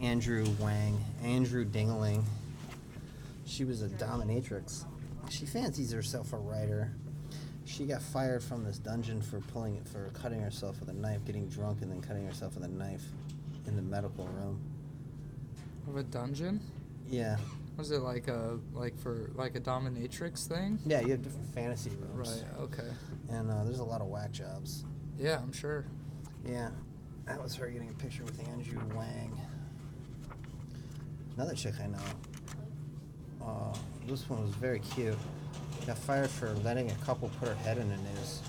Andrew Dingaling. She was a dominatrix. She fancies herself a writer. She got fired from this dungeon for cutting herself with a knife, getting drunk and then cutting herself with a knife in the medical room. Of a dungeon? Yeah. Was it like a dominatrix thing? Yeah, you have different fantasy rooms. Right, okay. And there's a lot of whack jobs. Yeah, I'm sure. Yeah. That was her getting a picture with Andrew Wang. Another chick I know. This one was very cute. Got fired for letting a couple put her head in the news.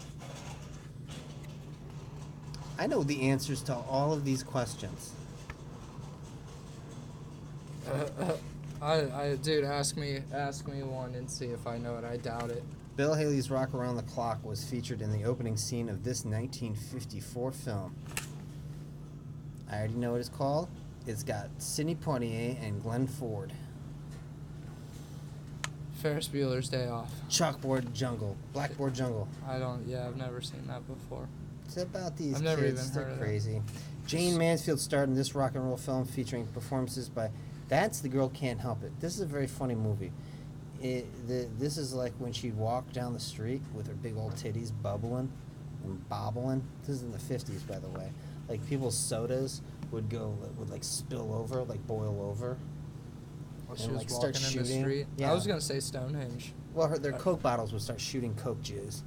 I know the answers to all of these questions. Dude, ask me one and see if I know it. I doubt it. Bill Haley's Rock Around the Clock was featured in the opening scene of this 1954 film. I already know what it's called. It's got Sidney Poitier and Glenn Ford. Ferris Bueller's Day Off. Chalkboard Jungle. Blackboard Jungle. I've never seen that before. It's about these I've kids. never even They're heard of crazy. it. Jane Mansfield starred in this rock and roll film featuring performances by... That's The Girl Can't Help It. This is a very funny movie. This is like when she'd walk down the street with her big old titties bubbling and bobbling. This is in the 50s, by the way. Like, people's sodas would spill over, like boil over. While she and, was like, walking start in the shooting. street. Yeah. I was gonna say Stonehenge. Well, their Coke bottles would start shooting Coke juice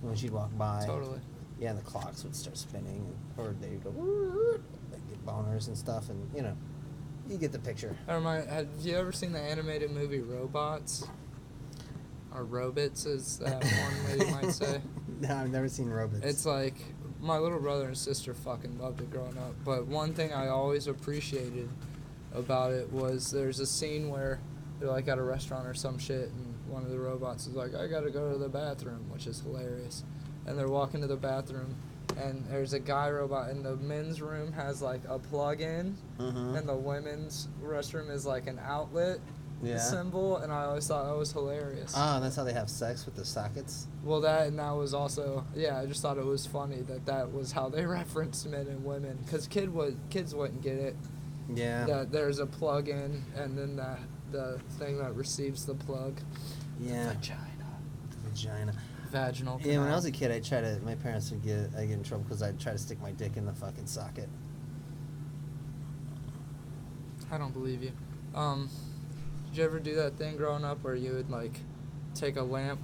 when she'd walk by. Totally. Yeah, and the clocks would start spinning, or they'd go, like, get boners and stuff, and, you know, you get the picture. Have you ever seen the animated movie Robots? Or Robots, as that one lady might say. No, I've never seen Robots. It's like, my little brother and sister fucking loved it growing up, but one thing I always appreciated about it was there's a scene where they're like at a restaurant or some shit, and one of the robots is like, I gotta go to the bathroom, which is hilarious. And they're walking to the bathroom, and there's a guy robot, and the men's room has like a plug-in, and the women's restroom is like an outlet symbol, and I always thought that was hilarious. Ah, that's how they have sex, with the sockets? Well, that was also, I just thought it was funny that was how they referenced men and women, because kids wouldn't get it. Yeah. That there's a plug-in, and then the thing that receives the plug. Yeah. The Vagina. Vaginal canal. Yeah, when I was a kid, my parents would get in trouble because I'd try to stick my dick in the fucking socket. I don't believe you. Did you ever do that thing growing up where you would, like, take a lamp,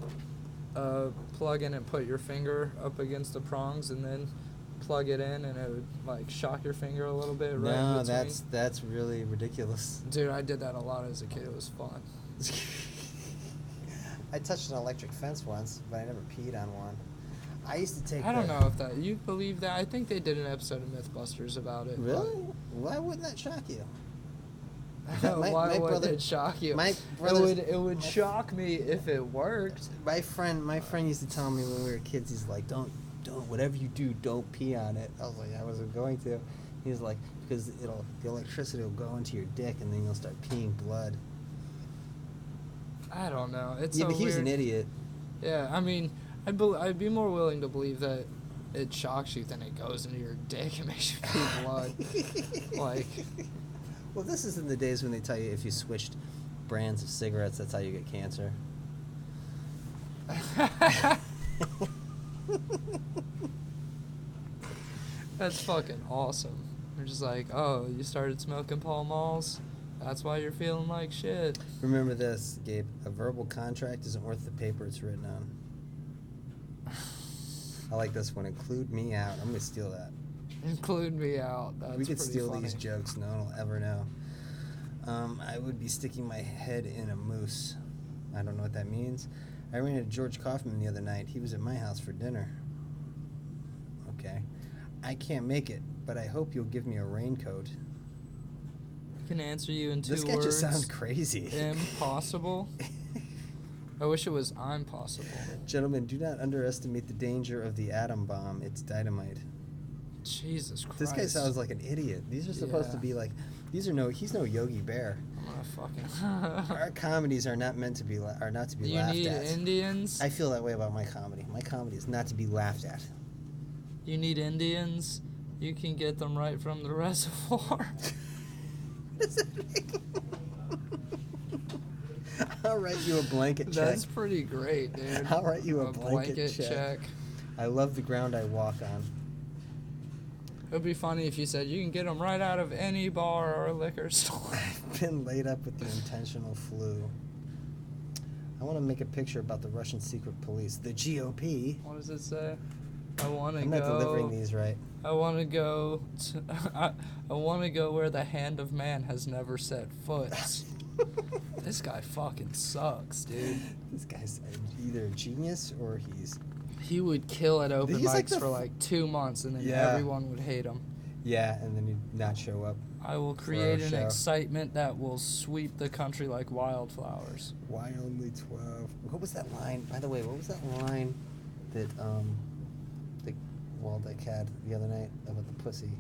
plug in and put your finger up against the prongs and then plug it in and it would, like, shock your finger a little bit right in between? No, that's really ridiculous. Dude, I did that a lot as a kid. It was fun. I touched an electric fence once, but I never peed on one. I used to take... I don't know if that... You believe that? I think they did an episode of Mythbusters about it. Really? Why wouldn't that shock you? Why would it shock you? It would shock me if it worked. My friend used to tell me when we were kids, he's like, don't, whatever you do, don't pee on it. I was like, I wasn't going to. He was like, because the electricity will go into your dick and then you'll start peeing blood. I don't know. It's yeah, so but he was weird. an idiot. Yeah, I mean, I'd be more willing to believe that it shocks you than it goes into your dick and makes you pee blood. Like... Well, this is in the days when they tell you if you switched brands of cigarettes, that's how you get cancer. That's fucking awesome. They're just like, oh, you started smoking Pall Malls? That's why you're feeling like shit. Remember this, Gabe. A verbal contract isn't worth the paper it's written on. I like this one. Include me out. I'm going to steal that. Include me out. That's we could steal funny. these jokes. No one will ever know. I would be sticking my head in a moose. I don't know what that means. I ran into George Kaufman the other night. He was at my house for dinner. Okay. I can't make it, but I hope you'll give me a raincoat. I can answer you in 2 words. This guy just sounds crazy. Impossible. I wish it was I'm possible. Gentlemen, do not underestimate the danger of the atom bomb. It's dynamite. Jesus Christ. This guy sounds like an idiot. These are supposed to be like, he's no Yogi Bear. I'm gonna fucking... Our comedies are not meant to be, laughed at. You need Indians? I feel that way about my comedy. My comedy is not to be laughed at. You need Indians? You can get them right from the reservoir. does that make? I'll write you a blanket check. That's pretty great, dude. I'll write you a blanket check. I love the ground I walk on. It would be funny if you said you can get them right out of any bar or liquor store. I've been laid up with the intentional flu. I want to make a picture about the Russian secret police, the GOP. What does it say? I want to I'm go. not delivering these right. I want to go. I want to go where the hand of man has never set foot. This guy fucking sucks, dude. This guy's either a genius or he's... He would kill at open He's like mics for like 2 months, and then Yeah. everyone would hate him. Yeah, and then he'd not show up. I will For create our an show. excitement that will sweep the country like wildflowers. Why only 12? What was that line? By the way, what was that line that Waldeck had the other night about the pussy?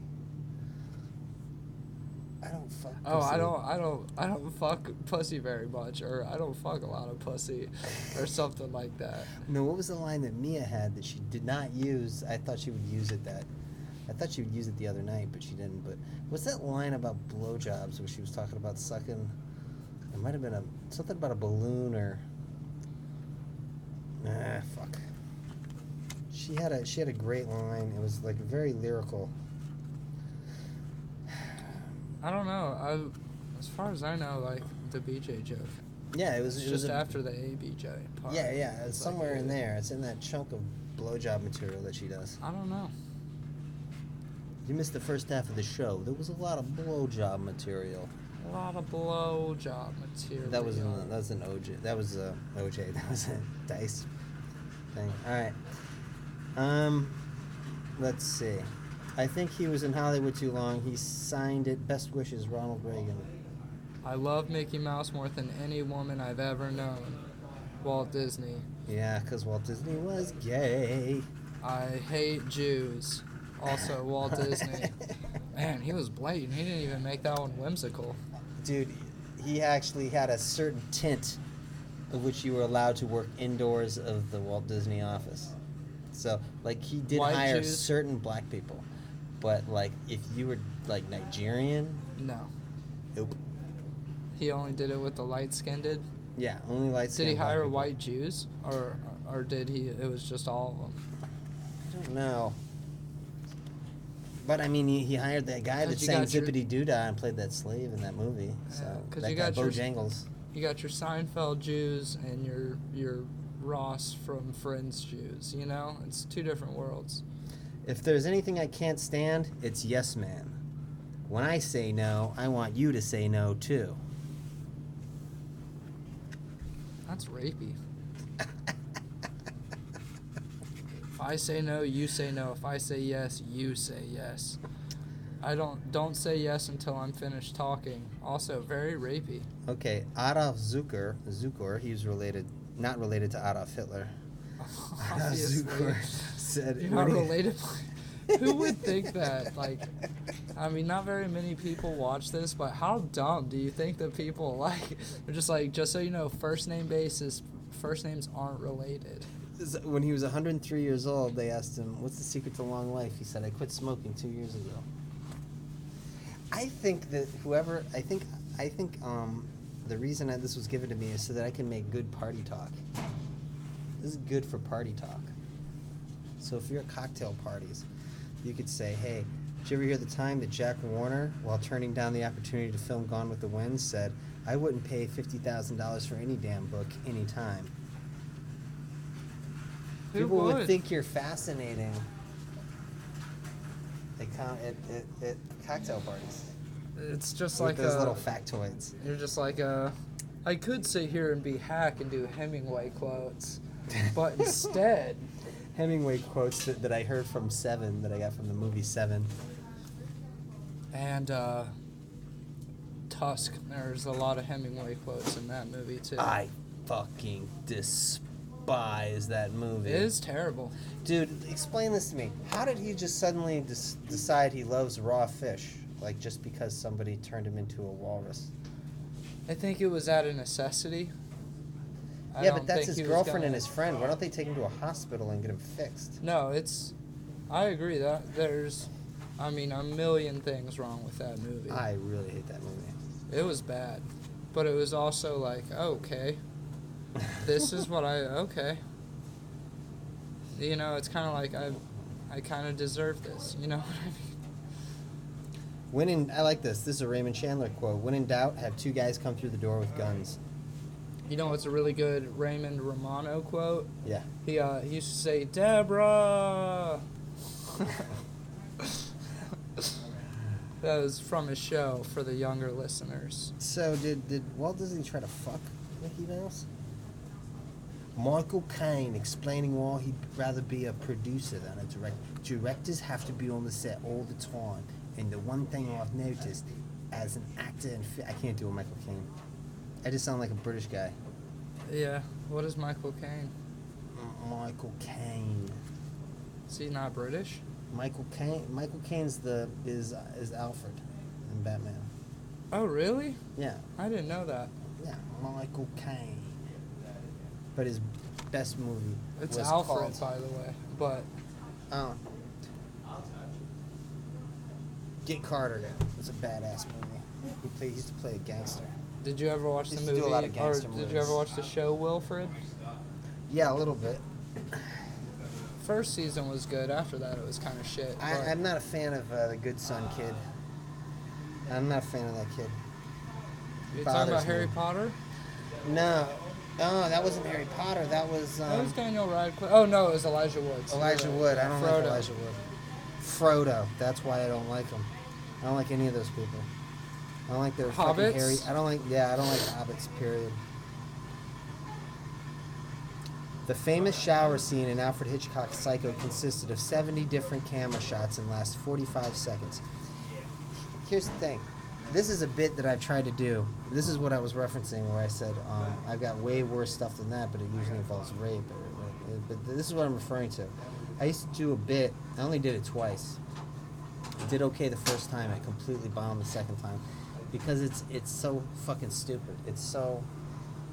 I don't fuck pussy. Oh, I don't fuck pussy very much, or I don't fuck a lot of pussy, or something like that. No, what was the line that Mia had that she did not use? I thought she would use it I thought she would use it the other night, but she didn't. But what's that line about blowjobs where she was talking about sucking? It might have been something about a balloon or... fuck. She had a great line. It was like very lyrical. I don't know. As far as I know, like the BJ joke. Yeah, it was It's it was just a, after the ABJ part. Yeah, it's It's somewhere like, in there. It's in that chunk of blowjob material that she does. I don't know. You missed the first half of the show. There was a lot of blowjob material. A lot of blowjob material. That was an OJ. That was OJ. That was a Dice thing. All right. Let's see. I think he was in Hollywood too long. He signed it. Best wishes, Ronald Reagan. I love Mickey Mouse more than any woman I've ever known. Walt Disney. Yeah, because Walt Disney was gay. I hate Jews. Also, Walt Disney. Man, he was blatant. He didn't even make that one whimsical. Dude, he actually had a certain tint of which you were allowed to work indoors of the Walt Disney office. So, like, he did White hire Jews? certain black people. But, like, if you were, like, Nigerian, No. nope. He only did it with the light-skinned. Yeah, only light Did skinned he black hire people. white Jews? Or did he, it was just all of them? I don't know. But, I mean, he hired that guy that Cause you sang got your- Zippity Doodah and played that slave in that movie. So, 'cause that you guy, got your- Bojangles. You got your Seinfeld Jews and your Ross from Friends Jews, you know? It's two different worlds. If there's anything I can't stand, it's yes man. When I say no, I want you to say no too. That's rapey. If I say no, you say no. If I say yes, you say yes. I don't say yes until I'm finished talking. Also, very rapey. Okay, Adolf Zukor, he's not related to Adolf Hitler. Adolf Obviously. Zukor said... You're not related. Who would think that? Like, I mean, not very many people watch this, but how dumb do you think that people like? They're just like, just so you know, first name basis, first names aren't related. When he was 103 years old, they asked him, what's the secret to long life? He said, I quit smoking 2 years ago. I think that the reason this was given to me is so that I can make good party talk. This is good for party talk. So if you're at cocktail parties, you could say, hey, did you ever hear the time that Jack Warner, while turning down the opportunity to film Gone with the Wind, said, I wouldn't pay $50,000 for any damn book any time. Who People would would? think you're fascinating at cocktail parties. It's just With like those little factoids. You're just like I could sit here and be hack and do Hemingway quotes, but instead, Hemingway quotes that I heard from Seven, that I got from the movie Seven. and Tusk. There's a lot of Hemingway quotes in that movie too. I fucking despise that movie. It is terrible. Dude, explain this to me. How did he just suddenly decide he loves raw fish? Like, just because somebody turned him into a walrus? I think it was out of necessity. I Yeah, don't but that's think his he was girlfriend and gonna- his friend. Why don't they take him to a hospital and get him fixed? No, I agree that there's, I mean, a million things wrong with that movie. I really hate that movie. It was bad. But it was also like, oh, okay. This is what okay. You know, it's kind of like I kind of deserve this. You know what I mean? I like this. This is a Raymond Chandler quote. When in doubt, have two guys come through the door with guns. You know what's a really good Raymond Romano quote? Yeah. He used to say, Deborah! That was from his show for the younger listeners. So did Walt Disney try to fuck Mickey Mouse? Michael Caine explaining why he'd rather be a producer than a director. Directors have to be on the set all the time. And the one thing I've noticed as an actor and I can't do a Michael Caine. I just sound like a British guy. Yeah. What is Michael Caine? Michael Caine. Is he not British? Michael Caine's is Alfred in Batman. Oh, really? Yeah. I didn't know that. Yeah, Michael Caine. But his best movie It's was Alfred, called, by the way. But oh. Get Carter. It's a badass movie. He used to play a gangster. did you ever watch the Used to movie? do a lot of Or gangster did you movies. ever watch the show Wilfred? Yeah, a little bit. First season was good. After that, it was kind of shit. but- I'm not a fan of the Good Son kid. I'm not a fan of that kid. You talking about bothers Harry me. Potter? No. Oh, that wasn't Harry Potter. That was That was Daniel Radcliffe. Oh no, it was Elijah Wood. Elijah Wood. I don't Frodo. like Elijah Wood. Frodo. That's why I don't like him. I don't like any of those people. I don't like their fucking Hobbits? Harry. I don't like hobbits, period. The famous shower scene in Alfred Hitchcock's Psycho consisted of 70 different camera shots and lasts 45 seconds. Here's the thing. This is a bit that I've tried to do. This is what I was referencing where I said I've got way worse stuff than that, but it usually involves rape. But this is what I'm referring to. I used to do a bit. I only did it twice. I did okay the first time. I completely bombed the second time because it's so fucking stupid. It's so...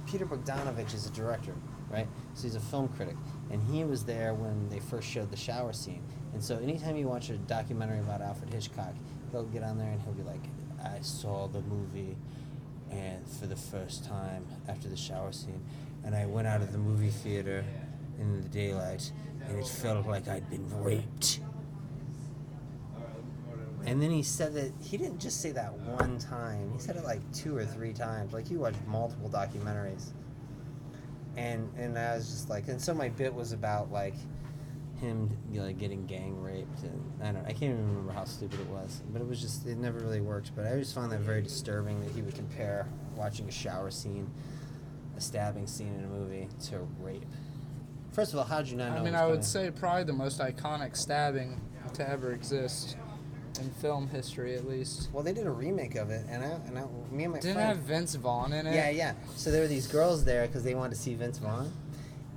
Peter Bogdanovich is a director, right? So he's a film critic, and he was there when they first showed the shower scene. And so anytime you watch a documentary about Alfred Hitchcock, he'll get on there and he'll be like, I saw the movie and for the first time after the shower scene, and I went out of the movie theater in the daylight, and it felt like I'd been raped. And then he said that, he didn't just say that one time, he said it like 2 or 3 times, like he watched multiple documentaries. And I was just like, and so my bit was about like him getting gang raped, and I can't even remember how stupid it was, but it was just, it never really worked. But I always found that very disturbing that he would compare watching a shower scene, a stabbing scene in a movie, to rape. First of all, how'd you not know? I mean, I would say probably the most iconic stabbing to ever exist in film history, at least. Well, they did a remake of it, and me and my Didn't it friend. have Vince Vaughn in it? Yeah. So there were these girls there because they wanted to see Vince Vaughn,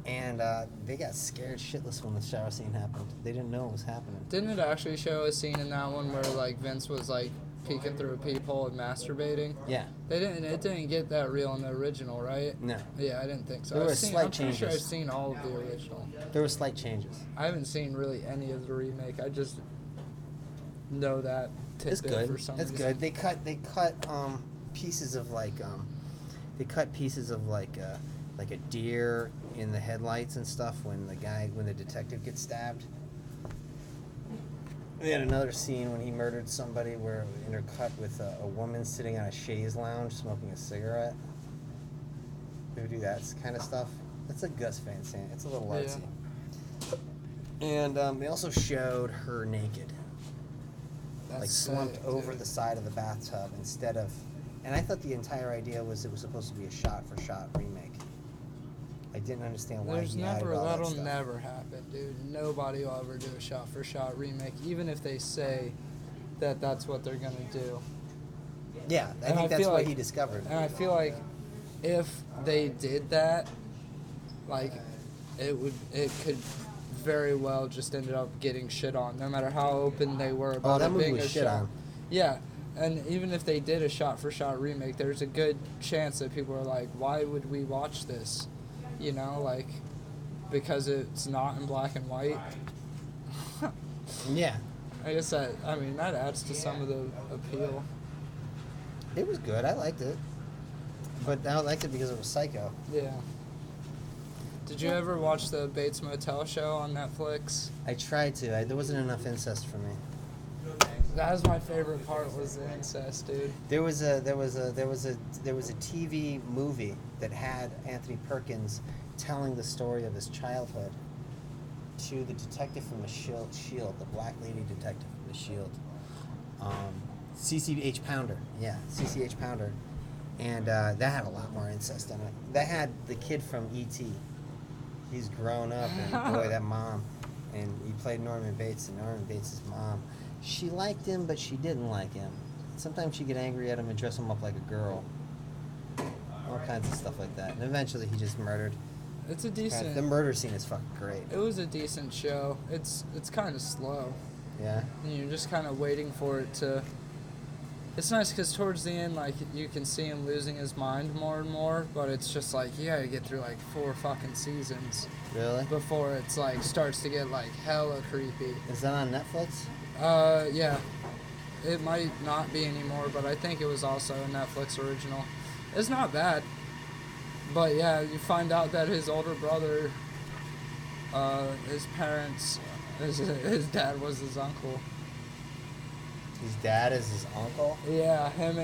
and they got scared shitless when the shower scene happened. They didn't know it was happening. Didn't it actually show a scene in that one where like Vince was like peeking through a peephole and masturbating? Yeah. It didn't get that real in the original, right? No. Yeah, I didn't think so. There were I'm pretty sure changes. I've seen all of the original. There were slight changes. I haven't seen really any of the remake. I just know that It's tidbit good. for some It's reason. good. They cut pieces of like a deer in the headlights and stuff when the detective gets stabbed. We had another scene when he murdered somebody where it intercut with a woman sitting on a chaise lounge smoking a cigarette. We would do that kind of stuff. That's a Gus Van Sant. It's a little artsy. Yeah. And they also showed her naked. Like slumped over the side of the bathtub instead of... And I thought the entire idea was it was supposed to be a shot-for-shot remake. I didn't understand why he added all that That'll stuff. never happen, dude. Nobody will ever do a shot-for-shot remake, even if they say that that's what they're gonna do. Yeah, I And think I that's feel what like- he discovered. And I feel like if they did that, like, it could very well just ended up getting shit on, no matter how open they were about that it movie being was a shit shot. on. Yeah, and even if they did a shot-for-shot remake, there's a good chance that people are like, why would we watch this? You know, like, because it's not in black and white. Yeah. I guess that adds to some of the appeal. It was good. I liked it. But I liked it because it was Psycho. Yeah. Did you ever watch the Bates Motel show on Netflix? I tried to. There wasn't enough incest for me. That was my favorite part, was the incest, dude. There was a TV movie that had Anthony Perkins telling the story of his childhood to the detective from the Shield, the black lady detective from the Shield, CCH Pounder. Yeah, CCH Pounder, and that had a lot more incest in it. That had the kid from E.T. He's grown up, and boy, that mom, and he played Norman Bates, and Norman Bates' mom. She liked him, but she didn't like him. Sometimes she'd get angry at him and dress him up like a girl. All kinds of stuff like that. And eventually he just murdered. It's a decent... The murder scene is fucking great. It was a decent show. It's kind of slow. Yeah? And you're just kind of waiting for it to... It's nice because towards the end, like, you can see him losing his mind more and more, but it's just like, you gotta get through, like, 4 fucking seasons. Really? Before it's, like, starts to get, like, hella creepy. Is that on Netflix? Yeah. It might not be anymore, but I think it was also a Netflix original. It's not bad. But yeah, you find out that his older brother, his parents, his dad was his uncle. His dad is his uncle? Yeah, him,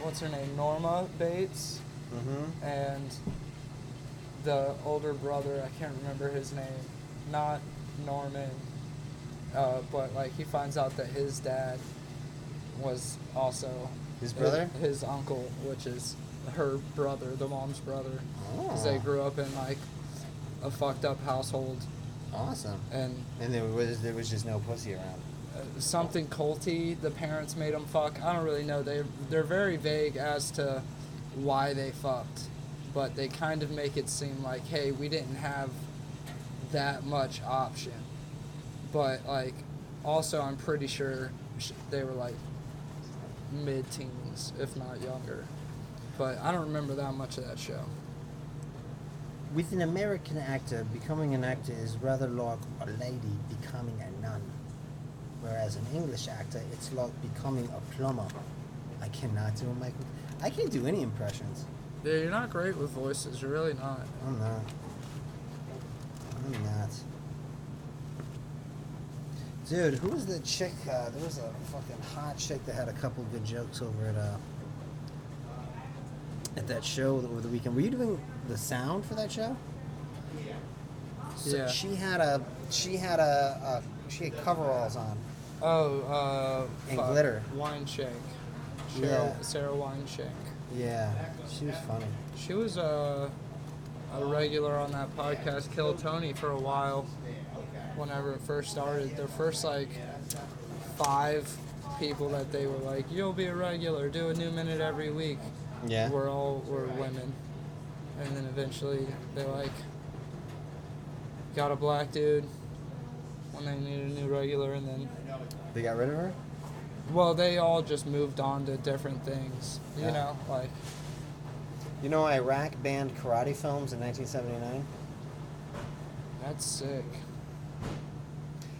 what's her name, Norma Bates? Mm-hmm. And the older brother, I can't remember his name, not Norman, but like he finds out that his dad was also his brother? His uncle, which is her brother, the mom's brother. Oh. Because they grew up in like a fucked up household. Awesome. And there was just no pussy around. Something culty. The parents made them fuck. I don't really know. They're very vague as to why they fucked, but they kind of make it seem like, hey, we didn't have that much option. But like, also I'm pretty sure they were like mid-teens, if not younger. But I don't remember that much of that show. With an American actor, becoming an actor is rather like a lady becoming a nun. Whereas an English actor, it's like becoming a plumber. I cannot do a Michael. I can't do any impressions. Yeah, you're not great with voices. You're really not. I'm not. Dude, who was the chick? There was a fucking hot chick that had a couple good jokes over at that show over the weekend. Were you doing the sound for that show? So Yeah. she had coveralls on. Oh, And glitter. Wineshank. Yeah. Sarah Wineshank. Yeah, she was funny. She was a regular on that podcast, Kill Tony, for a while. Whenever it first started, their first like 5 people that they were like, you'll be a regular, do a new minute every week. Yeah. Were women, and then eventually they like got a black dude when they needed a new regular, and then They got rid of her? well, they all just moved on to different things, you Yeah. know, like. You know, Iraq banned karate films in 1979. That's sick.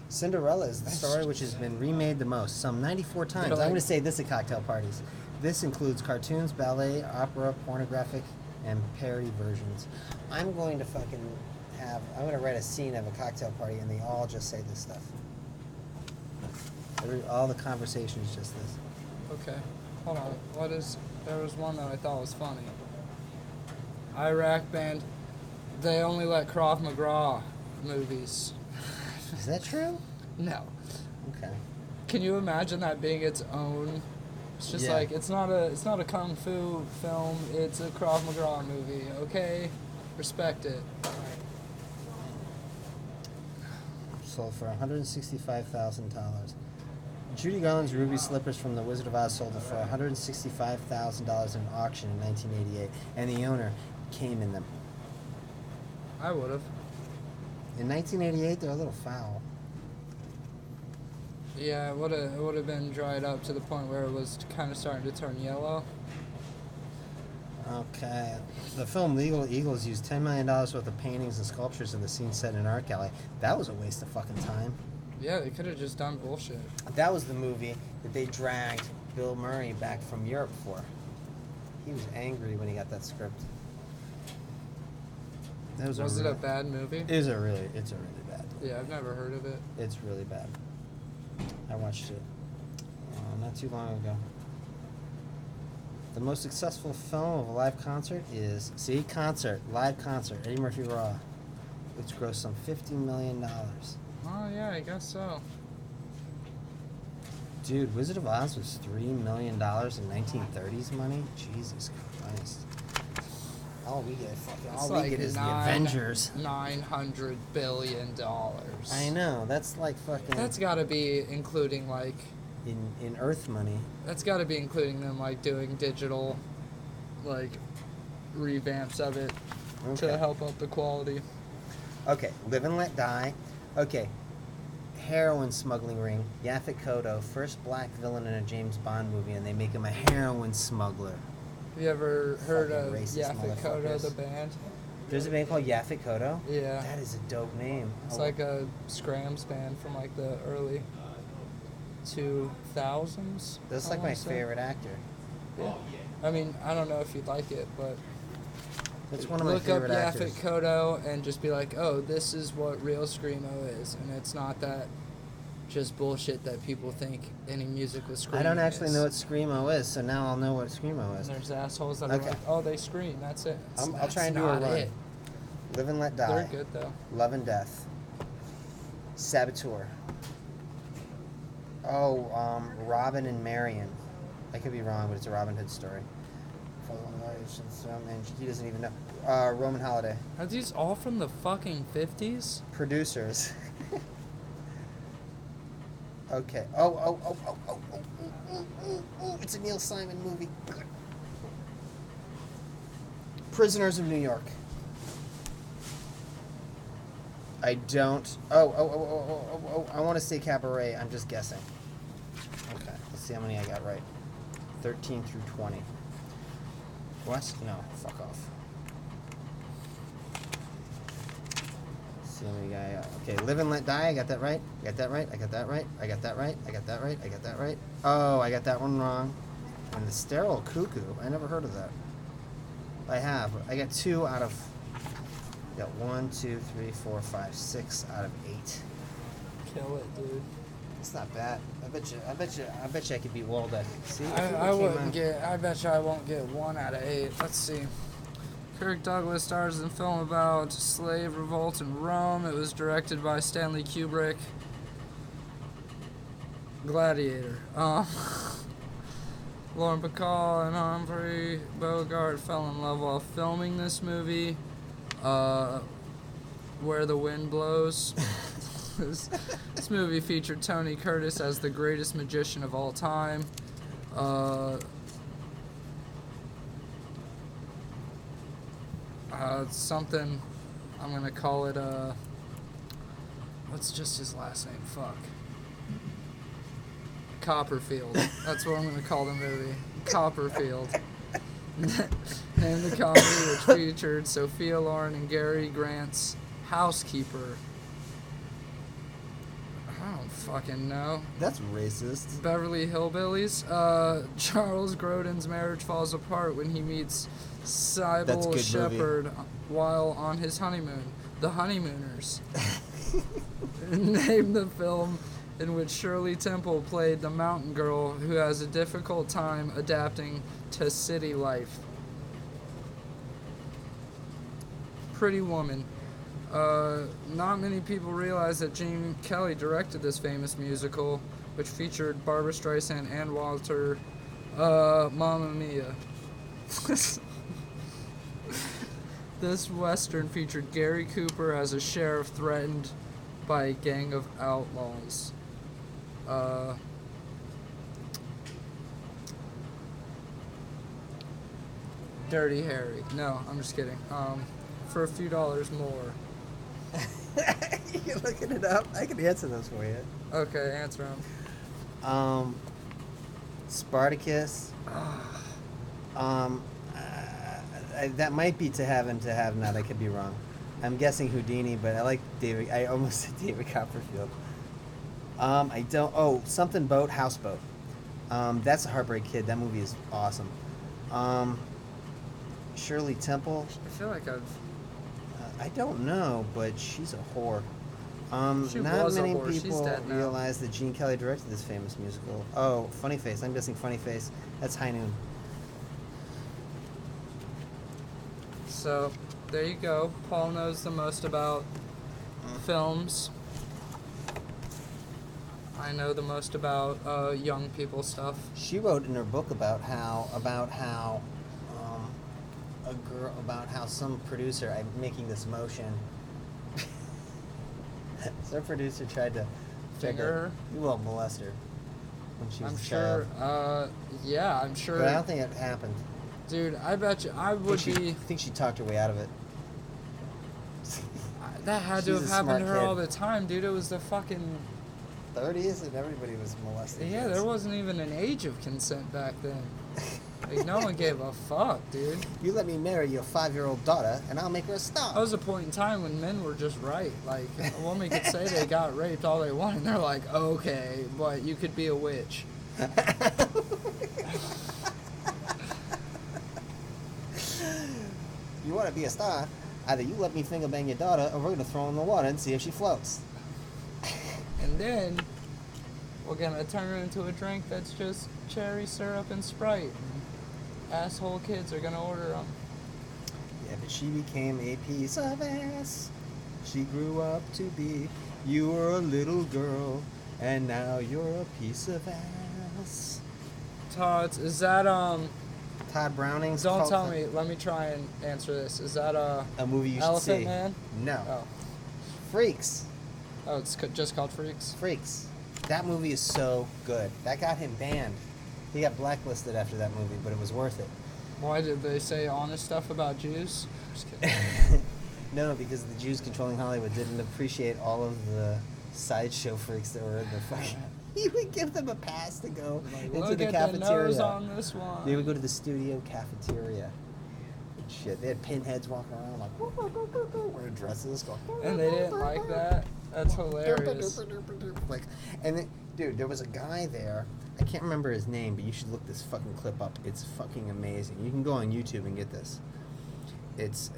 Cinderella is the story which has been remade the most, some 94 times. I'm going to say this at cocktail parties. This includes cartoons, ballet, opera, pornographic, and parody versions. I'm going to I'm going to write a scene of a cocktail party, and they all just say this stuff. All the conversation is just this. Okay, hold on. There was one that I thought was funny. Iraq band, they only let Krav Maga movies. Is that true? No. Okay. Can you imagine that being its own? It's just Yeah. like it's not a kung fu film. It's a Krav Maga movie. Okay, respect it. Sold for $165,000. Judy Garland's ruby slippers from The Wizard of Oz sold for $165,000 in an auction in 1988, and the owner came in them. I would have. In 1988, they're a little foul. Yeah, it would have been dried up to the point where it was kind of starting to turn yellow. Okay. The film Legal Eagles used $10 million worth of paintings and sculptures of the scene set in an art gallery. That was a waste of fucking time. Yeah, they could have just done bullshit. That was the movie that they dragged Bill Murray back from Europe for. He was angry when he got that script. That Was it a bad movie? It's a really bad. Yeah, I've never heard of it. It's really bad. I watched it not too long ago. The most successful film of a live concert is live concert, Eddie Murphy Raw, which grossed some $50 million. Oh yeah, I guess so. Dude, Wizard of Oz was $3 million in 1930s money. Jesus Christ! All we get is the Avengers. $900 billion. I know. That's like fucking. That's got to be including like. In Earth money. That's got to be including them like doing digital, like, revamps of it to help up the quality. Okay, Live and Let Die. Okay, heroin smuggling ring. Yaphet Kotto, first black villain in a James Bond movie, and they make him a heroin smuggler. Have you ever heard of racist Yaphet Kotto, the band? There's a band called Yaphet Kotto? Yeah. That is a dope name. It's like a Scrams band from like the early 2000s. That's like my favorite actor. Yeah. I mean, I don't know if you'd like it, but that's one of my favorite actors. Look up Yaphet Kotto and just be like, oh, this is what real Screamo is, and it's not that just bullshit that people think any music with Screamo is. I don't actually know what Screamo is, so now I'll know what Screamo is. And there's assholes that are like, oh, they scream, that's it. I'll try and do a run. Live and Let Die. They're good, though. Love and Death. Saboteur. Oh, Robin and Marion. I could be wrong, but it's a Robin Hood story. And he doesn't even know. Roman Holiday. Are these all from the fucking 50s? Producers. Okay. It's a Neil Simon movie. Prisoners of New York. I don't. I want to say Cabaret. I'm just guessing. Okay. Let's see how many I got right. 13 through 20. What? No. Fuck off. Let's see how many I got. Okay. Live and Let Die. I got that right. I got that right. I got that right. I got that right. I got that right. I got that right. Oh, I got that one wrong. And the Sterile Cuckoo. I never heard of that. I have. I got 2 out of. Got 1, 2, 3, 4, 5, 6 out of 8. Kill it, dude. It's not bad. I bet you I could beat Waldeck. See, I wouldn't get. I bet you I won't get 1 out of 8. Let's see. Kirk Douglas stars in a film about slave revolt in Rome. It was directed by Stanley Kubrick. Gladiator. Lauren Bacall and Humphrey Bogart fell in love while filming this movie. Where the Wind Blows. This movie featured Tony Curtis as the greatest magician of all time. Something, I'm gonna call it, what's just his last name? Fuck. Copperfield. That's what I'm gonna call the movie. Copperfield. Named the comedy, which featured Sophia Loren and Gary Grant's housekeeper. I don't fucking know. That's racist. Beverly Hillbillies. Charles Grodin's marriage falls apart when he meets Sybil Shepherd while on his honeymoon. The Honeymooners. Named the film in which Shirley Temple played the mountain girl who has a difficult time adapting to city life. Pretty Woman. Not many people realize that Gene Kelly directed this famous musical, which featured Barbra Streisand and Walter. Mamma Mia. This western featured Gary Cooper as a sheriff threatened by a gang of outlaws. Dirty Harry. No, I'm just kidding. For a few dollars more. You're looking it up? I can answer those for you. Okay, answer them. Spartacus. That might be To Have and To Have Not. I could be wrong. I'm guessing Houdini, but I like David. I almost said David Copperfield. I don't. Oh, something boat, houseboat. That's a Heartbreak Kid. That movie is awesome. Um, Shirley Temple. I feel like I've. I don't know, but she's a whore. She Not was a many whore. She's people dead now. realize that Gene Kelly directed this famous musical. Oh, Funny Face. I'm guessing Funny Face. That's High Noon. So, there you go. Paul knows the most about films. I know the most about young people stuff. She wrote in her book about how some producer. I'm making this motion. Some producer tried to Finger her? Well, molest her when she was I'm a sure. child. Yeah, I'm sure. But I don't think it happened. Dude, I bet you. I would I think she talked her way out of it. That had to She's have a happened to her smart all kid. the time, dude. It was the fucking. 30s and everybody was molested. Yeah, there wasn't even an age of consent back then. Like, no one gave a fuck, dude. You let me marry your 5-year-old daughter, and I'll make her a star. That was a point in time when men were just right. Like, a woman could say they got raped all they want, and they're like, okay, but you could be a witch. You want to be a star? Either you let me finger bang your daughter, or we're gonna throw her in the water and see if she floats. And then we're gonna turn her into a drink that's just cherry syrup and Sprite. And asshole kids are gonna order them. Yeah, but she became a piece of ass. She grew up to be. You were a little girl, and now you're a piece of ass. Todd, is that Todd Browning's. Don't cult- tell me. Let me try and answer this. Is that A movie you should Elephant see. Man? No. Oh, Freaks. oh, it's just called Freaks. Freaks. That movie is so good. That got him banned. He got blacklisted after that movie, but it was worth it. Why did they say honest stuff about Jews? Just kidding. No, because the Jews controlling Hollywood didn't appreciate all of the sideshow freaks that were in the fucking. He would give them a pass to go Like, into look the at cafeteria. the nose on this one. They would go to the studio cafeteria. And shit, they had pinheads walking around like wearing dresses. Going, And they didn't like that. That's hilarious. Like, and then, dude, there was a guy there. I can't remember his name, but you should look this fucking clip up. It's fucking amazing. You can go on YouTube and get this.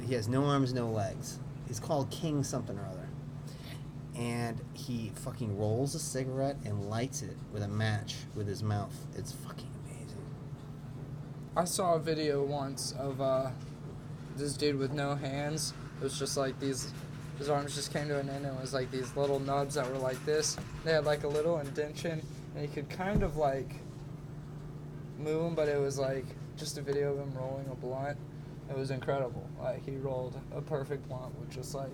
He has no arms, no legs. He's called King something or other. And he fucking rolls a cigarette and lights it with a match with his mouth. It's fucking amazing. I saw a video once of this dude with no hands. It was just like his arms just came to an end, and it was like these little nubs that were like this. They had like a little indentation, and he could kind of like move them, but it was like just a video of him rolling a blunt. It was incredible. Like, he rolled a perfect blunt with just like,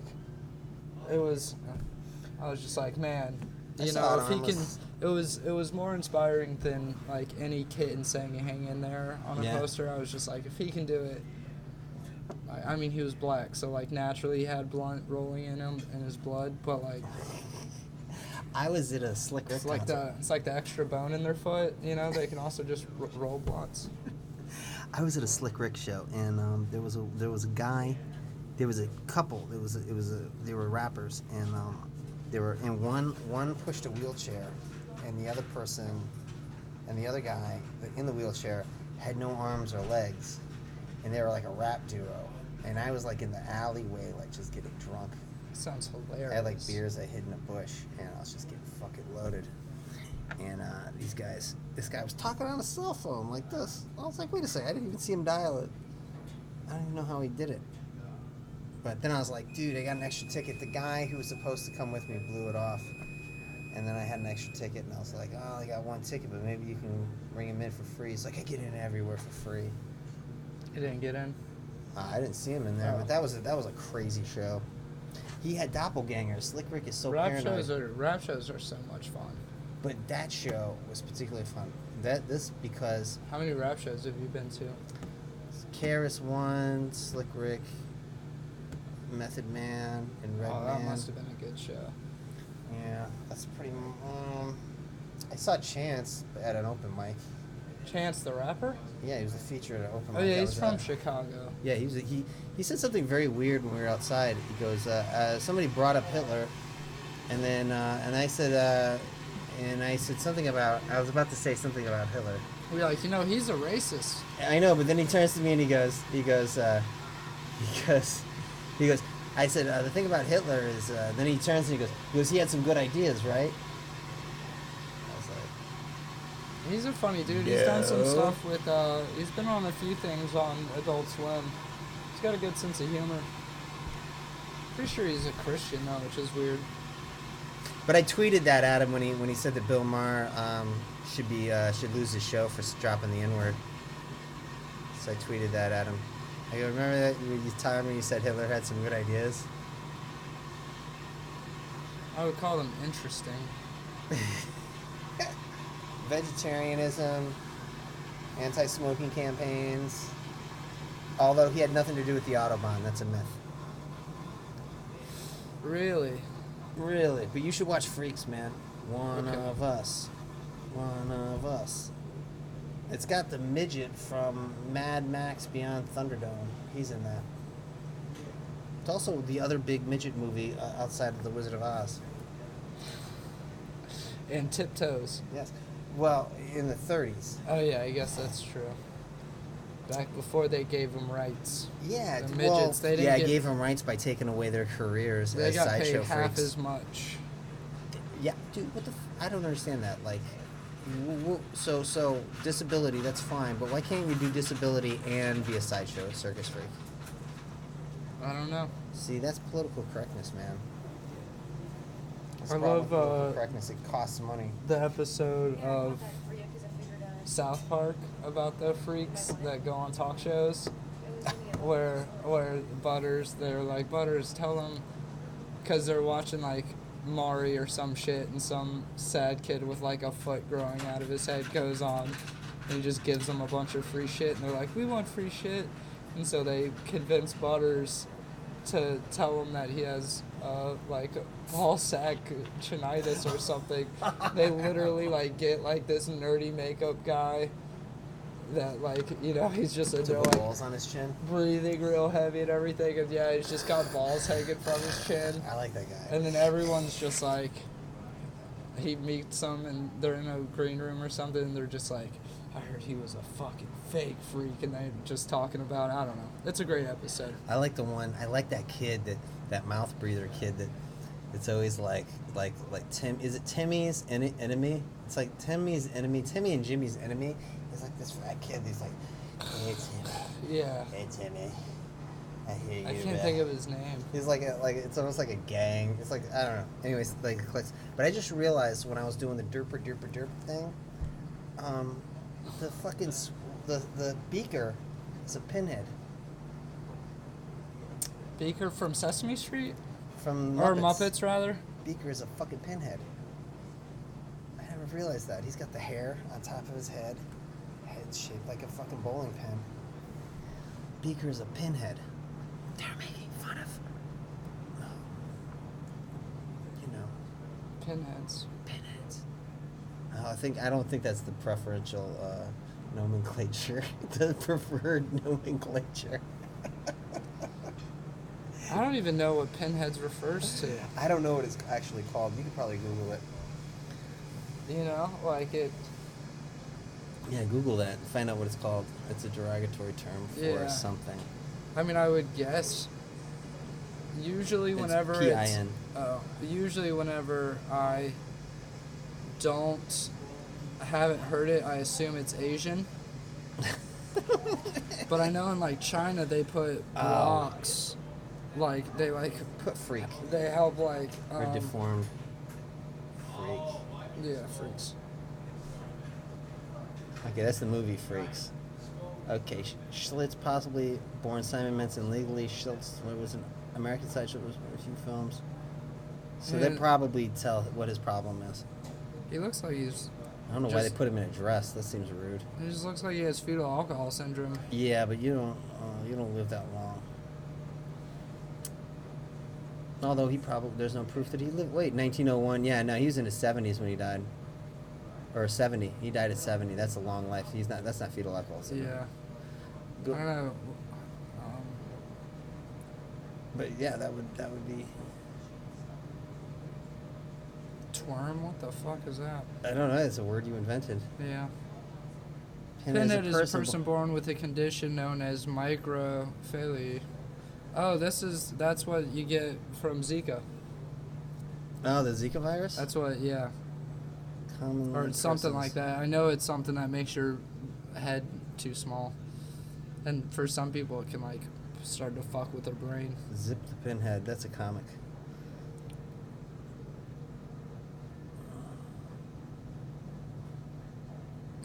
I was just like, man, you know, if he can, it was more inspiring than like any kitten saying hang in there on a poster. I was just like, if he can do it. I mean, he was black, so like naturally he had blunt rolling in him in his blood, but like I was at a Slick Rick concert. It's like the extra bone in their foot, you know. They can also just roll blunts. I was at a Slick Rick show, and there was a guy, there was a couple. They were rappers, and they were in one pushed a wheelchair, and the other person, and the other guy in the wheelchair had no arms or legs, and they were like a rap duo, and I was like in the alleyway, like just getting drunk. Sounds hilarious. I had like beers I hid in a bush, and I was just getting fucking loaded. And this guy was talking on a cell phone like this. I was like, wait a second, I didn't even see him dial it. I don't even know how he did it. But then I was like, dude, I got an extra ticket. The guy who was supposed to come with me blew it off. And then I had an extra ticket, and I was like, oh, I got one ticket, but maybe you can bring him in for free. He's like, I get in everywhere for free. You didn't get in? I didn't see him in there, Oh. but that was a crazy show. He had doppelgangers. Slick Rick is so Rap paranoid. shows are so much fun. But that show was particularly fun. Because How many rap shows have you been to? Karis won, Slick Rick, Method Man, and Red Oh, Man. that must have been a good show. Yeah, that's pretty. I saw Chance at an open mic. Chance the Rapper? Yeah, he was a feature at an open Oh mic. yeah, I he's was from at. Chicago. Yeah, he said something very weird when we were outside. He goes, somebody brought up Hitler, and then and I said, and I said something about. I was about to say something about Hitler. We're like, he's a racist. I know, but then he turns to me and he goes. I said the thing about Hitler is. Then he turns and he goes. He had some good ideas, right? I was like, He's a funny dude. He's done some stuff with. He's been on a few things on Adult Swim. He's got a good sense of humor. Pretty sure he's a Christian though, which is weird. but I tweeted that at him when he said that Bill Maher should lose his show for dropping the N-word. So I tweeted that at him. I go, remember that time when you said Hitler had some good ideas? I would call them interesting. Vegetarianism, anti-smoking campaigns. Although he had nothing to do with the Autobahn, that's a myth. Really? Really? But you should watch Freaks, man. One Okay. of us. One of us. It's got the midget from Mad Max Beyond Thunderdome. He's in that. It's also the other big midget movie outside of The Wizard of Oz. And Tiptoes. Yes. Well, in the 30s. Oh yeah, I guess that's true. Back before they gave them rights. Yeah, The well, midgets, they didn't get- gave them rights by taking away their careers They as got sideshow paid half freaks. as much. Yeah, dude, what the? I don't understand that. Like, so disability, that's fine, but why can't you do disability and be a sideshow circus freak? I don't know. See, that's political correctness, man. That's I the problem love, with political correctness. It costs money. The episode of South Park about the freaks that go on talk shows, where Butters, they're like, Butters, tell them, because they're watching like Maury or some shit, and some sad kid with like a foot growing out of his head goes on, and he just gives them a bunch of free shit, and they're like, we want free shit, and so they convince Butters to tell him that he has like ball sack chinitis or something. They literally like get like this nerdy makeup guy that like, he's just Took they're the like balls on his chin. breathing real heavy and everything, and yeah, he's just got balls hanging from his chin. I like that guy. And then everyone's just like, he meets them and they're in a green room or something, and they're just like, I heard he was a fucking fake freak, and they're just talking about, I don't know. It's a great episode. I like that kid, that mouth breather kid it's always like Tim. Is it Timmy's enemy? It's like Timmy's enemy. Timmy and Jimmy's enemy. He's like this fat kid. He's like, hey Timmy. Yeah. Hey Timmy. I hear you. I can't man." think of his name. He's like it's almost like a gang. It's like, I don't know. Anyways, like it clicks. But I just realized when I was doing the derp thing, the fucking the beaker is a pinhead Beaker from Sesame Street? from Muppets. Or Muppets, rather? Beaker is a fucking pinhead. I never realized that. He's got the hair on top of his head. Head's shaped like a fucking bowling pin. Beaker is a pinhead. They're making fun of. Pinheads. Pinheads. I don't think that's the preferential nomenclature. The preferred nomenclature. I don't even know what Pinheads refers to. I don't know what it's actually called. You could probably Google it. Like it. Yeah, Google that and find out what it's called. It's a derogatory term for Yeah. something. I mean, I would guess. Usually, It's whenever PIN. usually whenever I haven't heard it, I assume it's Asian. But I know in like China they put blocks, like they like Put freak. they help like Or deformed freak. yeah, freaks. Okay, that's the movie Freaks. Okay, Schlitz possibly born Simon Manson legally. Schlitz was an American sideshow, was a few films. So they Yeah. probably tell what his problem is. He looks like he's. I don't know why they Just- put him in a dress. That seems rude. He just looks like he has fetal alcohol syndrome. Yeah, but you don't live that long. Although there's no proof that he lived. Wait, 1901. Yeah, no, he was in his 70s when he died. Or 70. He died at 70. That's a long life. That's not fetal alcohol syndrome. Yeah. Go- I don't know. But yeah, that would be. Twerm? What the fuck is that? I don't know. It's a word you invented. Yeah. Pinhead Pinhead is a person born with a condition known as microphilia. Oh, that's what you get from Zika. Oh, the Zika virus? That's what, yeah. Commonly Or something persons. like that. I know it's something that makes your head too small. And for some people, it can, like, start to fuck with their brain. Zip the Pinhead. That's a comic.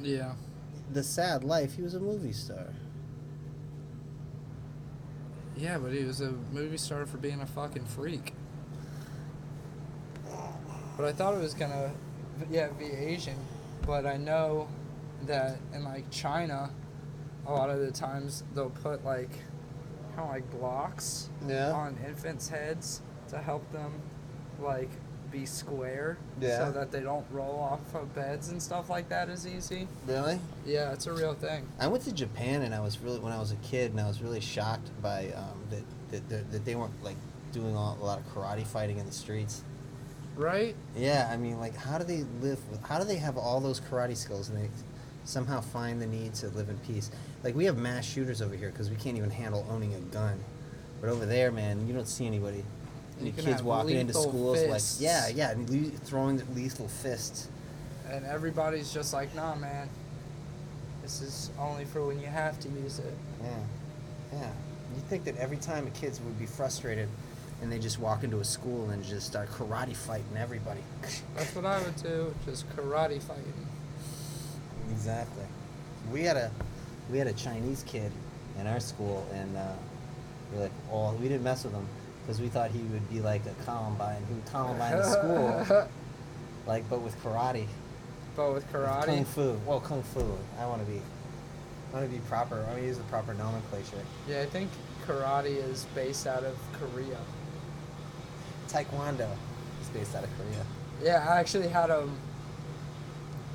Yeah. The Sad Life. He was a movie star. Yeah, but he was a movie star for being a fucking freak. But I thought it was gonna, be Asian. But I know that in, like, China, a lot of the times they'll put, like, kind of like blocks on infants' heads to help them, like, be square. Yeah. So that they don't roll off of beds and stuff like that as easy. Really? Yeah, it's a real thing. I went to Japan and when I was a kid, and I was really shocked by that they weren't like doing a lot of karate fighting in the streets. Right? Yeah, I mean, like, how do they have all those karate skills and they somehow find the need to live in peace? Like, we have mass shooters over here because we can't even handle owning a gun. But over there, man, you don't see anybody. You can kids have walking into lethal schools fists. and throwing lethal fists. And everybody's just like, nah, man. This is only for when you have to use it. Yeah. You'd think that every time a kid would be frustrated and they just walk into a school and just start karate fighting everybody. That's what I would do, just karate fighting. Exactly. We had a Chinese kid in our school, and we didn't mess with him because we thought he would be like a Columbine. He would Columbine the school, but with karate. But with karate? Kung Fu. Well, Kung Fu. I want to be proper. I want to use the proper nomenclature. Yeah, I think karate is based out of Korea. Taekwondo is based out of Korea. Yeah, I actually had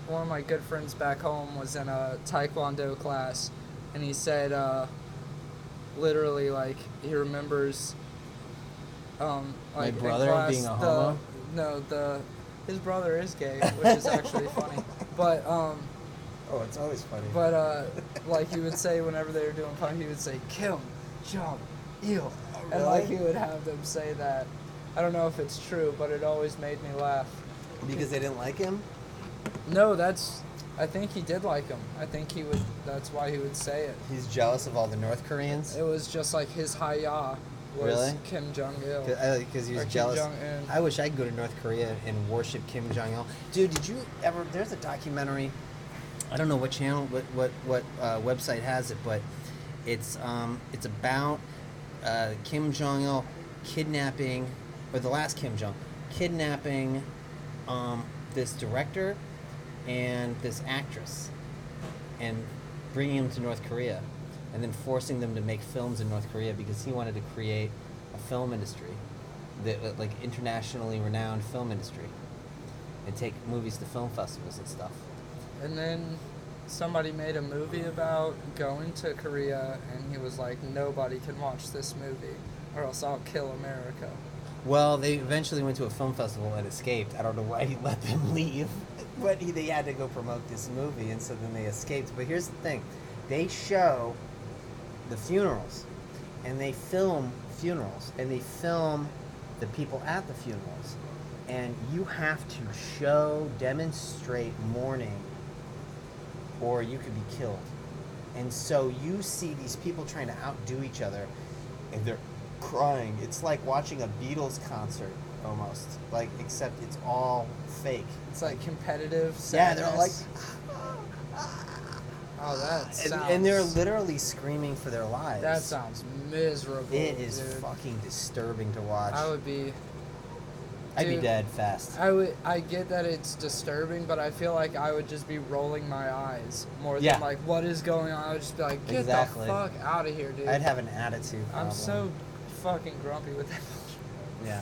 one of my good friends back home was in a Taekwondo class, and he said, literally, like, he remembers, like, my in brother class, being a homo? his brother is gay, which is actually funny. But, oh, it's always funny. But, like, he would say whenever they were doing punk, he would say, Kim Jong Il. And, like, he would have them say that. I don't know if it's true, but it always made me laugh. Because they didn't like him? No, I think he did like him. I think that's why he would say it. He's jealous of all the North Koreans? It was just like his hi-ya was Really? Kim Jong-il. Because he was Or jealous. Kim Jong-un. I wish I could go to North Korea and worship Kim Jong-il. Dude, did you ever... There's a documentary... I don't know what channel, what website has it, but it's about Kim Jong-il kidnapping... Or the last Kim Jong... Kidnapping this director and this actress and bringing them to North Korea and then forcing them to make films in North Korea because he wanted to create a film industry, like internationally renowned film industry, and take movies to film festivals and stuff. And then somebody made a movie about going to Korea, and he was like, nobody can watch this movie or else I'll kill America. Well, they eventually went to a film festival and escaped. I don't know why he let them leave, but they had to go promote this movie, and so then they escaped. But here's the thing. They show the funerals, and they film funerals, and they film the people at the funerals. And you have to demonstrate mourning, or you could be killed. And so you see these people trying to outdo each other, and they're crying. It's like watching a Beatles concert almost, like, except it's all fake. It's like competitive sadness. Yeah, they're all like, oh, that sounds... and they're literally screaming for their lives. That sounds miserable. It is dude. fucking disturbing to watch. I'd be dead fast. I get that it's disturbing, but I feel like I would just be rolling my eyes more than like, what is going on? I would just be like, get the fuck out of here, dude. I'd have an attitude problem. I'm so fucking grumpy with that. Yeah.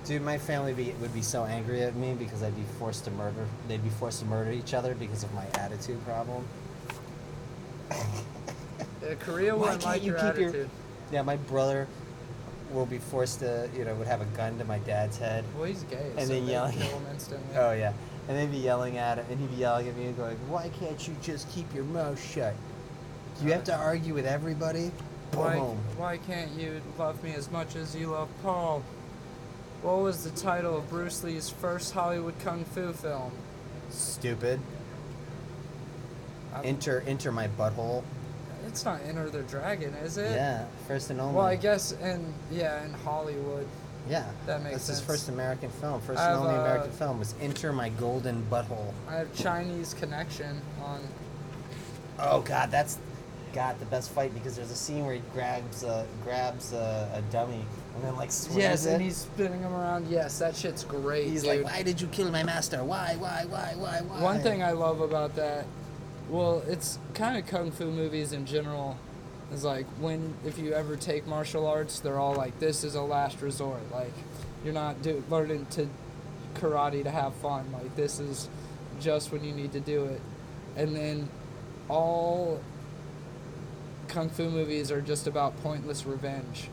Dude, my family would be so angry at me because I'd be forced to murder. They'd be forced to murder each other because of my attitude problem. Korea wouldn't like your attitude. Yeah, my brother will be forced to, would have a gun to my dad's head. Well, he's gay, And so then they yelling. kill him instantly. Oh, yeah. And they'd be yelling at him, and he'd be yelling at me and going, why can't you just keep your mouth shut? Do you have to argue with everybody? Boom. Why can't you love me as much as you love Paul? What was the title of Bruce Lee's first Hollywood kung fu film? Stupid. Enter my butthole. It's not Enter the Dragon, is it? Yeah, first and only. Well, I guess in Hollywood. Yeah, That makes sense. That's his first American film. First and only American film was Enter My Golden Butthole. I have Chinese Connection on. Oh God, that's the best fight because there's a scene where he grabs a dummy and then like swings Yes, it. and he's spinning him around. Yes, that shit's great. He's dude. like, why did you kill my master? Why? One thing I love about that, well, it's kind of kung fu movies in general, is like if you ever take martial arts, they're all like, this is a last resort. Like, you're not learning to karate to have fun. Like, this is just when you need to do it. And then all kung fu movies are just about pointless revenge.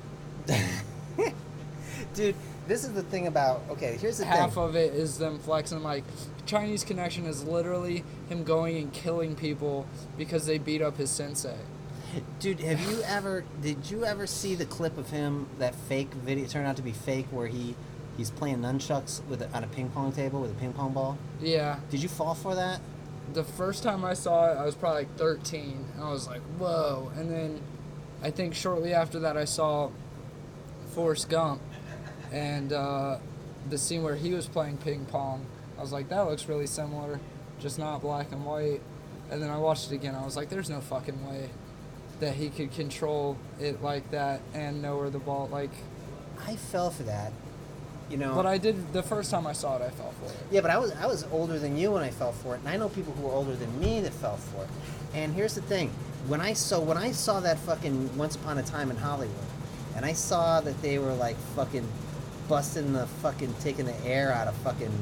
Dude, this is the thing about, okay, here's the Half thing. of it is them flexing. Like, Chinese Connection is literally him going and killing people because they beat up his sensei. Dude, did you ever see the clip of him, that fake video, turned out to be fake, where he's playing nunchucks on a ping pong table with a ping pong ball? Yeah. Did you fall for that? The first time I saw it, I was probably like 13. I was like, whoa. And then I think shortly after that, I saw Forrest Gump. And the scene where he was playing ping pong, I was like, that looks really similar, just not black and white. And then I watched it again. I was like, there's no fucking way that he could control it like that and know where the ball, like... I fell for that, But I did, the first time I saw it, I fell for it. Yeah, but I was older than you when I fell for it, and I know people who were older than me that fell for it. And here's the thing: when I saw that fucking Once Upon a Time in Hollywood, and I saw that they were like fucking taking the air out of fucking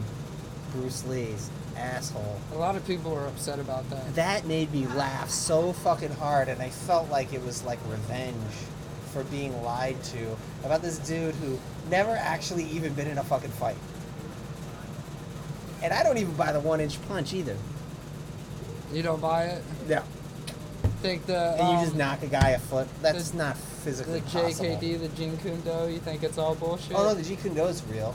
Bruce Lee's asshole. A lot of people were upset about that. That made me laugh so fucking hard, and I felt like it was like revenge for being lied to about this dude who never actually even been in a fucking fight. And I don't even buy the 1-inch punch either. You don't buy it? Yeah. Think And you just knock a guy a foot. That's not physically the possible. JKD, the Jeet Kune Do, you think it's all bullshit? Oh no, the Jeet Kune Do is real.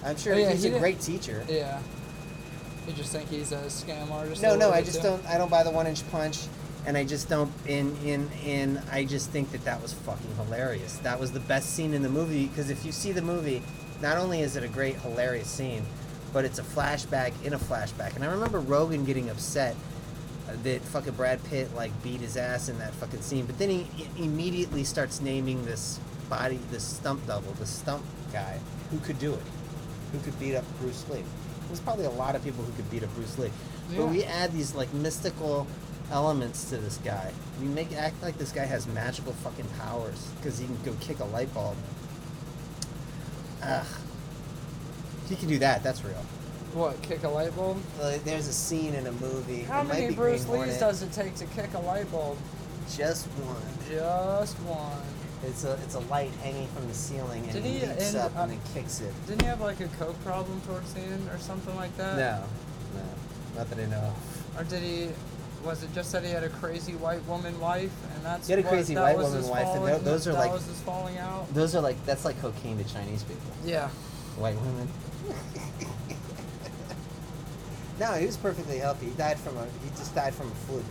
I'm sure Oh, yeah, he's a great teacher. Yeah. You just think he's a scam artist? No, or I what just too? don't. I don't buy the 1-inch punch, and I just don't. I just think that was fucking hilarious. That was the best scene in the movie because if you see the movie, not only is it a great hilarious scene, but it's a flashback in a flashback. And I remember Rogan getting upset that fucking Brad Pitt like beat his ass in that fucking scene, but then he immediately starts naming this stump double, the stump guy who could do it, who could beat up Bruce Lee. There's probably a lot of people who could beat up Bruce Lee. Yeah. But we add these like mystical elements to this guy. We make it act like this guy has magical fucking powers because he can go kick a light bulb. Ugh. He can do that. That's real. What, kick a light bulb? There's a scene in a movie. How it might many be Bruce Green Lees Hornet. does it take to kick a light bulb? Just one. Just one. It's a light hanging from the ceiling, and Did he he leaps end up up- and then kicks it. Didn't he have like a coke problem towards the end or something like that? No, not that I know of. Or did he? Was it just that he had a crazy white woman wife, and that's He had a what- crazy that white was woman his wife, and falling- those are that like- was his falling out. That's like cocaine to Chinese people. Yeah. White women. No, he was perfectly healthy. He just died from a fluke.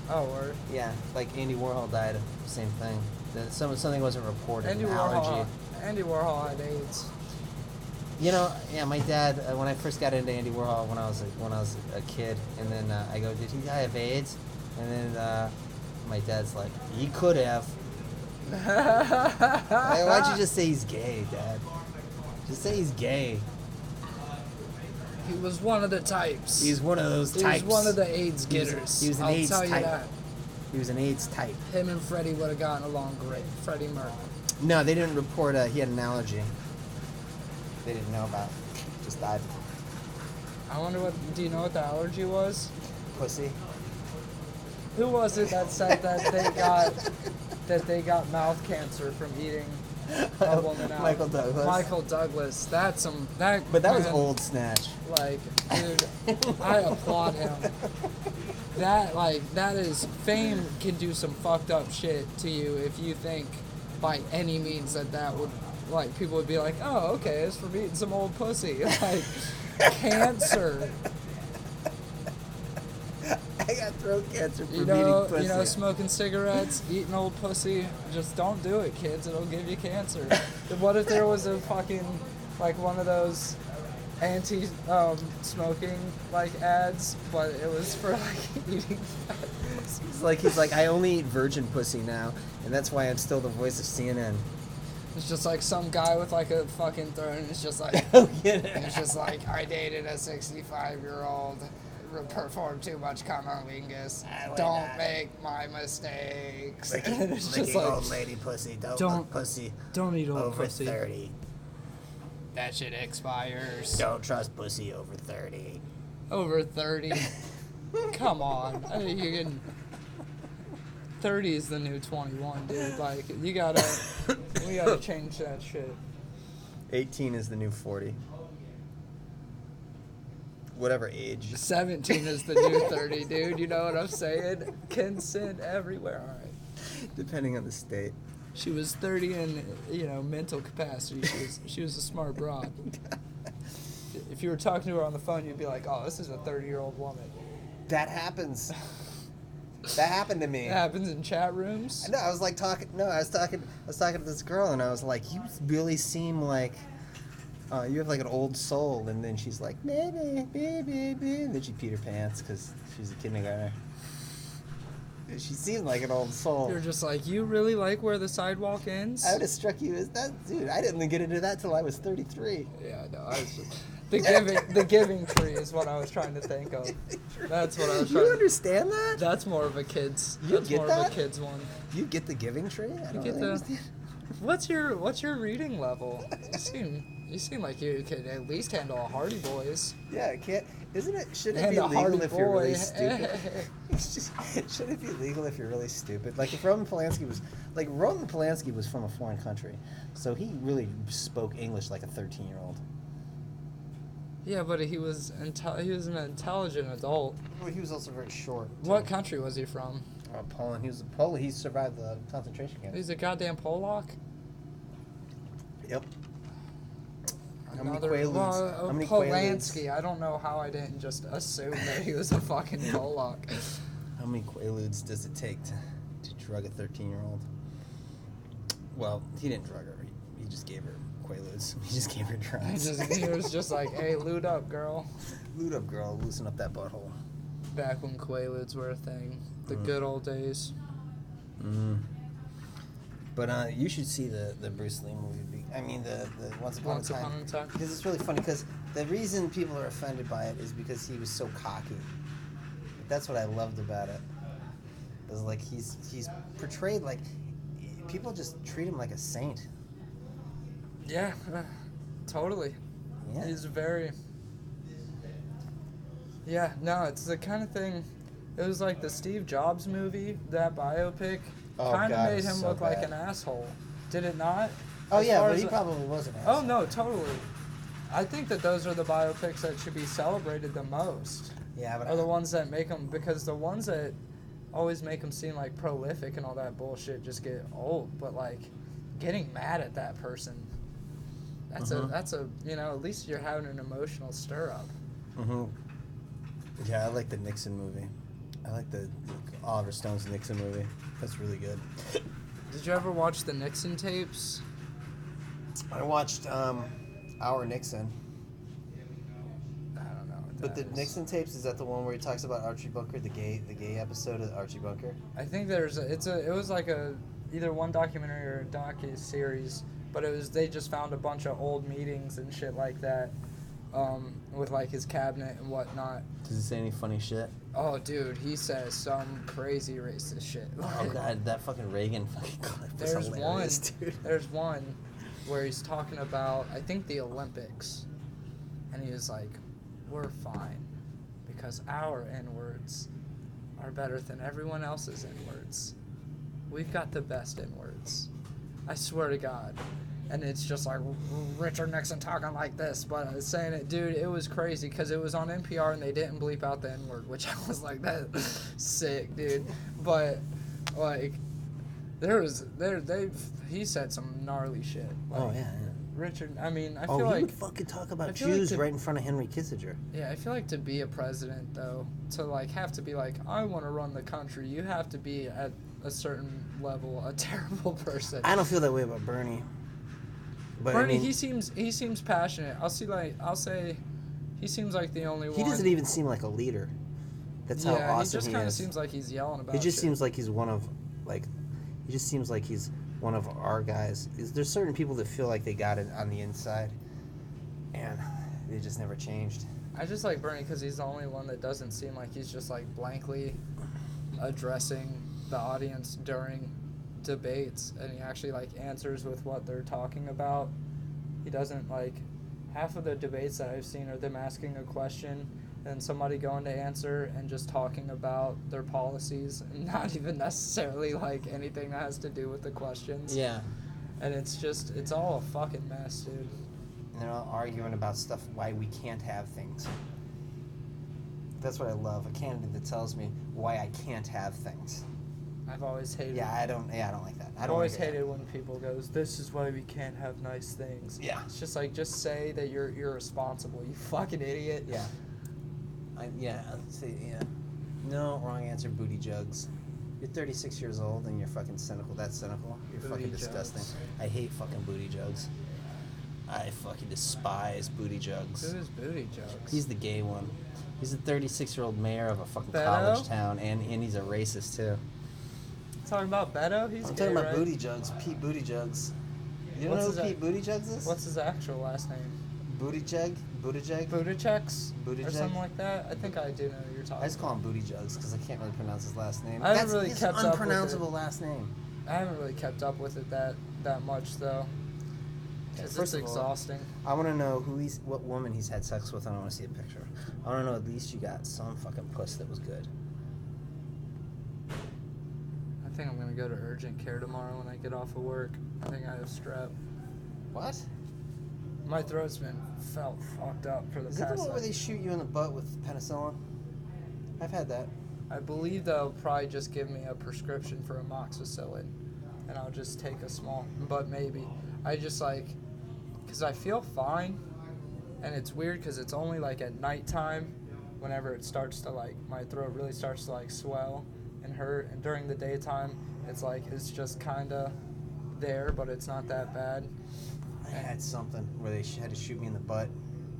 Oh, word. Yeah, like Andy Warhol died of the same thing. Something wasn't reported. Andy an Warhol. allergy. Andy Warhol had AIDS. Yeah, my dad. When I first got into Andy Warhol, when I was a kid, and then I go, "Did he die of AIDS?" And then my dad's like, "He could have." Why'd you just say he's gay, Dad? Just say he's gay. He was one of the types. He's one of those types. He was one of the AIDS getters. He was an I'll AIDS tell type. you that. He was an AIDS type. Him and Freddie would have gotten along great. Freddie Mercury. No, they didn't report he had an allergy. They didn't know about. Just died. I wonder what. Do you know what the allergy was? Pussy. Who was it that said that they got mouth cancer from eating a woman out. Michael Douglas. Michael Douglas. That's some that. But that was man, old Snatch. Like, dude, I applaud him. That is fame can do some fucked up shit to you if you think by any means that would, like, people would be like, oh, okay, it's for beating some old pussy. Like, cancer. I got throat cancer for beating pussy. You know, smoking cigarettes, eating old pussy. Just don't do it, kids. It'll give you cancer. What if there was a fucking, like, one of those anti-smoking, like, ads, but it was for, like, eating fat pussy? He's like, I only eat virgin pussy now, and that's why I'm still the voice of CNN. It's just like some guy with, like, a fucking throat, and it's just like, Oh, yeah. it's just like, I dated a 65-year-old. Perform too much cunnilingus. Don't make my mistakes. Licking It's just like, old lady pussy. Don't lick pussy don't eat old over pussy. 30. That shit expires. Don't trust pussy over 30. Over 30. Come on. I mean, you can. 30 is the new 21, dude. Like, we gotta change that shit. 18 is the new 40. Whatever age. 17 is the new 30, dude. You know what I'm saying? Consent everywhere. All right. Depending on the state. She was 30 in, you know, mental capacity. She was a smart broad. If you were talking to her on the phone, you'd be like, "Oh, this is a 30-year-old woman." That happens. That happened to me. It happens in chat rooms. No, I was talking to this girl, and I was like, "You really seem like you have like an old soul." And then she's like, "Baby, baby, baby." And then she peed her pants because she's a kindergartner. She seemed like an old soul. You're just like, you really like where the sidewalk ends? I would have struck you as that, dude. I didn't get into that till I was 33. Yeah, no, I was just, the giving tree is what I was trying to think of. That's what I was trying. You understand that? That's more of a kid's. You That's get more that? of a kid's one. You get the giving tree? I don't get really the- understand. What's your reading level? You seem like you could at least handle a Hardy Boys. Yeah, it can't. Isn't it? Shouldn't it And be a legal Hardy if you're really Boy. stupid? Should it be legal if you're really stupid? Like if Roman Polanski was from a foreign country, so he really spoke English like a 13-year-old. Yeah, but he was an intelligent adult. Well, he was also very short. too. What country was he from? Poland. He was a Polish. He survived the concentration camp. He's a goddamn Polak. Yep. How many Another Quaaludes? How many Polanski. Quaaludes? I don't know how I didn't just assume that he was a fucking Polak. How many Quaaludes does it take to drug a 13-year-old? Well, he didn't drug her. He just gave her Quaaludes. He just gave her drugs. He was just like, hey, loot up, girl. Loot up, girl. Loosen up that butthole. Back when Quaaludes were a thing. The good old days. Mm-hmm. But you should see the Bruce Lee movie. I mean, the Once Upon a Time. Because it's really funny. Because the reason people are offended by it is because he was so cocky. That's what I loved about it. It was like he's portrayed like people just treat him like a saint. Yeah, totally. Yeah. He's very... Yeah, no, it's the kind of thing... It was like the Steve Jobs movie, that biopic, Oh, kind of God, made it him was so look like bad. an asshole. Did it not? Oh As yeah, far but as he the- probably wasn't. Oh, no, totally. I think that those are the biopics that should be celebrated the most. Yeah, but Are the ones that make them... Because the ones that always make them seem like prolific and all that bullshit just get old. But, like, getting mad at that person... That's a you know, at least you're having an emotional stir up. Mm-hmm. Yeah, I like the Nixon movie. I like the Oliver Stone's Nixon movie. That's really good. Did you ever watch the Nixon tapes? I watched Our Nixon. I don't know. What But the that is. Nixon tapes, is that the one where he talks about Archie Bunker, the gay episode of Archie Bunker? I think it was like either one documentary or a docu-series, but they just found a bunch of old meetings and shit like that, with like his cabinet and whatnot. Does it say any funny shit? Oh, dude, he says some crazy racist shit. Oh god, that fucking Reagan fucking clip was There's one. hilarious, dude. There's one where he's talking about, I think, the Olympics, and he was like, "We're fine because our N-words are better than everyone else's N-words. We've got the best N-words." I swear to God. And it's just like Richard Nixon talking like this, but I was saying it, dude. It was crazy because it was on NPR and they didn't bleep out the N-word, which I was like, that's sick, dude. But like, he said some gnarly shit. Like, Oh yeah. Richard. I mean, I Oh, feel he like would fucking talk about feel like Jews right in front of Henry Kissinger. yeah, I feel like to be a president though, to like have to be like, I want to run the country. You have to be at a certain level a terrible person. I don't feel that way about Bernie. But Bernie, I mean, he seems passionate. I'll say, he seems like the only one. he doesn't even seem like a leader. That's how Yeah, awesome he just he kind of is. seems like he's yelling about. He just shit. seems like he's one of, like, he just seems like he's one of our guys. There's certain people that feel like they got it on the inside, and they just never changed. I just like Bernie because he's the only one that doesn't seem like he's just like blankly addressing the audience during debates, and he actually like answers with what they're talking about. He doesn't like half of the debates that I've seen are them asking a question and somebody going to answer and just talking about their policies and not even necessarily like anything that has to do with the questions. Yeah. And it's all a fucking mess, dude. And they're all arguing about stuff, why we can't have things. That's what I love, a candidate that tells me why I can't have things. I've always hated. Yeah, I don't like that. I've always hated when people goes, "This is why we can't have nice things." Yeah. It's just like, just say that you're irresponsible, you fucking idiot. Yeah. No, wrong answer, booty jugs. You're 36 years old and you're fucking cynical. That's cynical. You're Booty fucking jugs. disgusting. I hate fucking booty jugs. I fucking despise booty jugs. Who is Booty Jugs? He's the gay one. He's a 36-year-old mayor of a fucking Beto? college town, and he's a racist too. Talking about Beto? He's I'm gay, talking about right? Booty Jugs, Pete Booty Jugs. You don't What's know his who Pete Booty Jugs is? What's his actual last name? Booty Jug? Booty Jug? Butticheks? Booty Or Jug? something like that? I think I do know who you're talking I just call him Booty Jugs because I can't really pronounce his last name. I haven't really his kept up with it. unpronounceable last name. I haven't really kept up with it that much, though. Because First it's of all, exhausting. I want to know what woman he's had sex with, and I want to see a picture. I want to know at least you got some fucking puss that was good. I think I'm going to go to urgent care tomorrow when I get off of work. I think I have strep. What? My throat's been felt fucked up for the Is that the past. one where they shoot you in the butt with penicillin? I've had that. I believe they'll probably just give me a prescription for amoxicillin, and I'll just take a small, but maybe. I just like, because I feel fine, and it's weird because it's only like at nighttime, whenever it starts to like, my throat really starts to like swell and hurt, and during the daytime, it's like, it's just kind of there, but it's not that bad. I had something where they had to shoot me in the butt.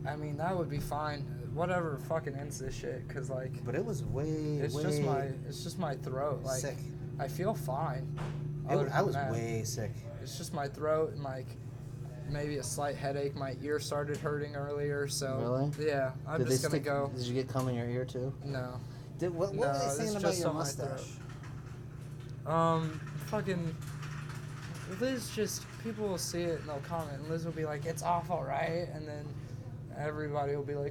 I mean, that would be fine. Whatever fucking ends this shit, because like, But it was it's just my throat. Like, sick. I feel fine. I other than was that. way sick. It's just my throat and like maybe a slight headache. My ear started hurting earlier, so Really? yeah, I'm just gonna go. Did you get cum in your ear too? No. What No, were they it's saying about just your on my mustache? Fucking Liz just, people will see it and they'll comment, and Liz will be like, "It's awful, right?" And then everybody will be like,